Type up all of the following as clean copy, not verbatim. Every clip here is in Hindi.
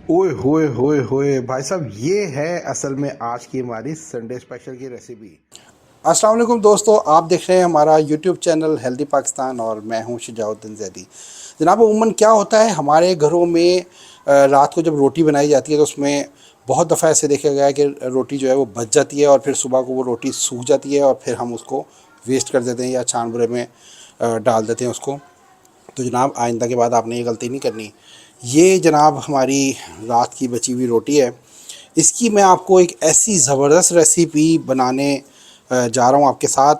ओए होए होए होए भाई साहब, ये है असल में आज की हमारी संडे स्पेशल की रेसिपी। अस्सलाम वालेकुम दोस्तों, आप देख रहे हैं हमारा यूट्यूब चैनल हेल्दी पाकिस्तान और मैं हूं शुजाउद्दीन जैदी। जनाब, उम्मन क्या होता है हमारे घरों में रात को जब रोटी बनाई जाती है तो उसमें बहुत दफ़ा ऐसे देखा गया है कि रोटी जो है वो बच जाती है और फिर सुबह को वो रोटी सूख जाती है और फिर हम उसको वेस्ट कर देते हैं या छान बुरे में डाल देते हैं उसको। तो जनाब, आइंदा के बाद आपने ये गलती नहीं करनी। ये जनाब हमारी रात की बची हुई रोटी है। इसकी मैं आपको एक ऐसी ज़बरदस्त रेसिपी बनाने जा रहा हूँ आपके साथ।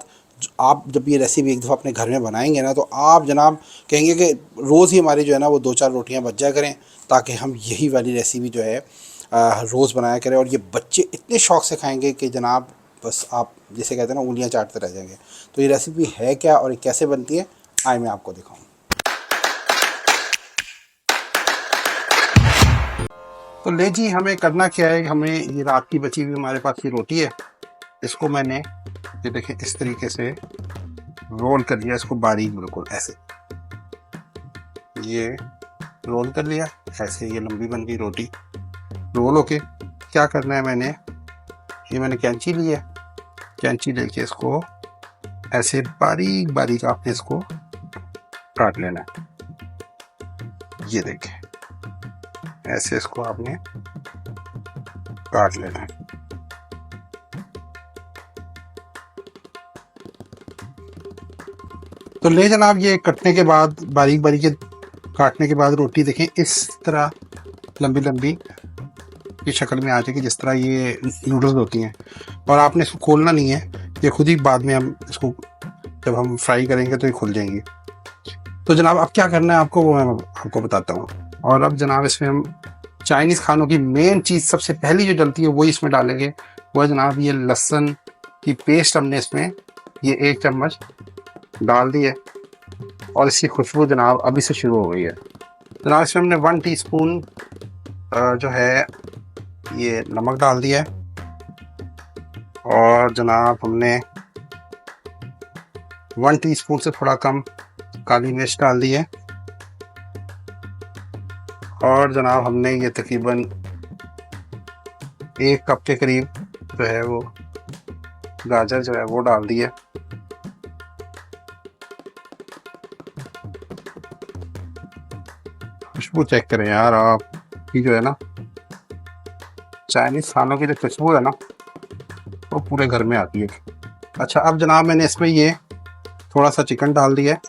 आप जब ये रेसिपी एक दफ़ा अपने घर में बनाएंगे ना, तो आप जनाब कहेंगे कि रोज़ ही हमारी जो है ना वो 2-4 रोटियाँ बच जाया करें, ताकि हम यही वाली रेसिपी जो है रोज़ बनाया करें। और ये बच्चे इतने शौक़ से खाएंगे कि जनाब बस आप जिसे कहते हैं ना उंगलियाँ चाटते रह जाएंगे। तो ये रेसिपी है क्या और ये कैसे बनती है, आइए मैं आपको दिखाऊँ। तो ले जी, हमें करना क्या है, हमें ये रात की बची हुई हमारे पास ये रोटी है, इसको मैंने ये देखें इस तरीके से रोल कर लिया, इसको बारीक बिल्कुल ऐसे ये रोल कर लिया। ऐसे ये लंबी बन गई रोटी। रोल होके क्या करना है, मैंने कैंची ली है। कैंची लेके इसको ऐसे बारीक बारीक आपने इसको काट लेना है। ये देखें, ऐसे इसको आपने काट लेना है। तो ले जनाब, ये कटने के बाद बारीक बारीक काटने के बाद रोटी देखें इस तरह लंबी लंबी की शक्ल में आ जाएगी, जिस तरह ये नूडल्स होती हैं। और आपने इसको खोलना नहीं है, ये खुद ही बाद में हम इसको जब हम फ्राई करेंगे तो ये खुल जाएंगी। तो जनाब अब क्या करना है आपको, वो मैं आपको बताता हूँ। और अब जनाब इसमें हम चाइनीज़ खानों की मेन चीज़ सबसे पहली जो डलती है वही इसमें डालेंगे। वो है जनाब ये लहसुन की पेस्ट। हमने इसमें ये 1 चम्मच डाल दी है और इसकी खुशबू जनाब अभी से शुरू हो गई है। जनाब इसमें हमने 1 टीस्पून जो है ये नमक डाल दिया है। और जनाब हमने 1 टीस्पून से थोड़ा कम काली मिर्च डाल दी है। और जनाब हमने ये तकरीबन 1 कप के करीब जो है वो गाजर जो है वो डाल दी है। खुशबू चेक करें यार आप, की जो है ना चाइनीज़ खानों की जो खुशबू है ना वो पूरे घर में आती है। अच्छा, अब जनाब मैंने इसमें ये थोड़ा सा चिकन डाल दिया है।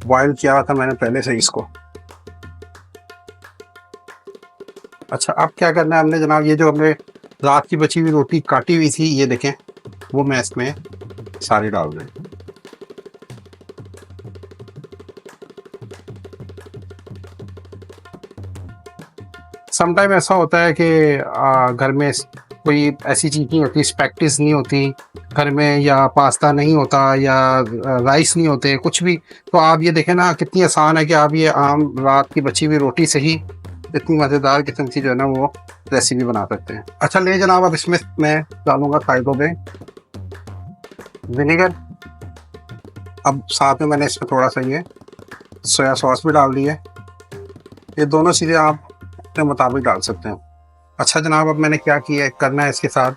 बॉयल किया हुआ था मैंने पहले से इसको। अच्छा, अब क्या करना है हमने जनाब, ये जो हमने रात की बची हुई रोटी काटी हुई थी ये देखें, वो मैं इसमें सारी डाल दूँ। समटाइम ऐसा होता है कि घर में कोई ऐसी चीज़ नहीं होती, स्पैगेटीज़ नहीं होती घर में, या पास्ता नहीं होता, या राइस नहीं होते, कुछ भी। तो आप ये देखें ना कितनी आसान है कि आप ये आम रात की बची हुई रोटी से ही इतनी मज़ेदार किस्म की जो है ना वो रेसिपी बना सकते हैं। अच्छा ले जनाब, अब इसमें मैं डालूंगा साइडों पे विनेगर। अब साथ में मैंने इसमें थोड़ा सा ये सोया सॉस भी डाल दी है। ये दोनों चीज़ें आप अपने मुताबिक डाल सकते हैं। अच्छा जनाब, अब मैंने क्या किया करना है इसके साथ,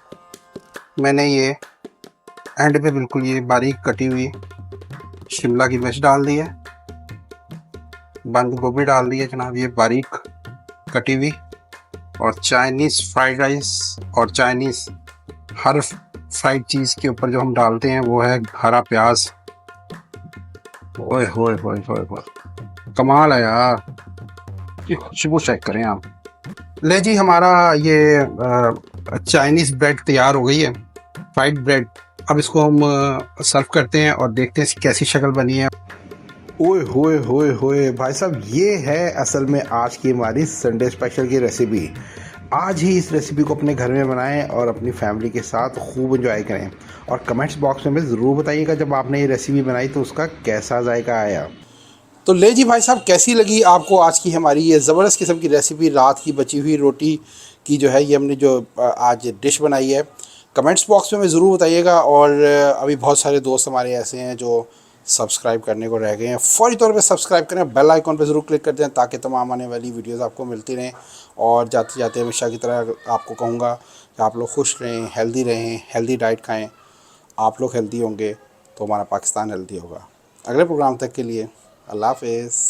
मैंने ये एंड पे बिल्कुल ये बारीक कटी हुई शिमला की मिर्च डाल दी है। बंद गोभी डाल दी है जनाब ये बारीक कटी हुई। और चाइनीज़ फ्राइड राइस और चाइनीज़ हर फ्राइड चीज़ के ऊपर जो हम डालते हैं वो है हरा प्याज। ओए होए होए होए होए, कमाल है यार, ये खुशबू चेक करें आप। ले जी, हमारा ये चाइनीज़ ब्रेड तैयार हो गई है, फ्राइड ब्रेड। अब इसको हम सर्व करते हैं और देखते हैं कैसी शक्ल बनी है। ओए होए होए होए भाई साहब, ये है असल में आज की हमारी संडे स्पेशल की रेसिपी। आज ही इस रेसिपी को अपने घर में बनाएं और अपनी फैमिली के साथ खूब एंजॉय करें। और कमेंट्स बॉक्स में ज़रूर बताइएगा जब आपने ये रेसिपी बनाई तो उसका कैसा जायका आया। तो ले जी भाई साहब, कैसी लगी आपको आज की हमारी ये ज़बरदस्त किस्म की रेसिपी, रात की बची हुई रोटी की जो है ये हमने जो आज डिश बनाई है। कमेंट्स बॉक्स में ज़रूर बताइएगा। और अभी बहुत सारे दोस्त हमारे ऐसे हैं जो सब्सक्राइब करने को रह गए हैं, फौरी तौर पे सब्सक्राइब करें, बेल आइकॉन पे ज़रूर क्लिक कर दें ताकि तमाम आने वाली वीडियोस आपको मिलती रहें। और जाते जाते हमेशा की तरह आपको कहूँगा कि आप लोग खुश रहें, हेल्दी डाइट खाएँ। आप लोग हेल्दी होंगे तो हमारा पाकिस्तान हेल्दी होगा। अगले प्रोग्राम तक के लिए अल्लाह हाफ़िज़।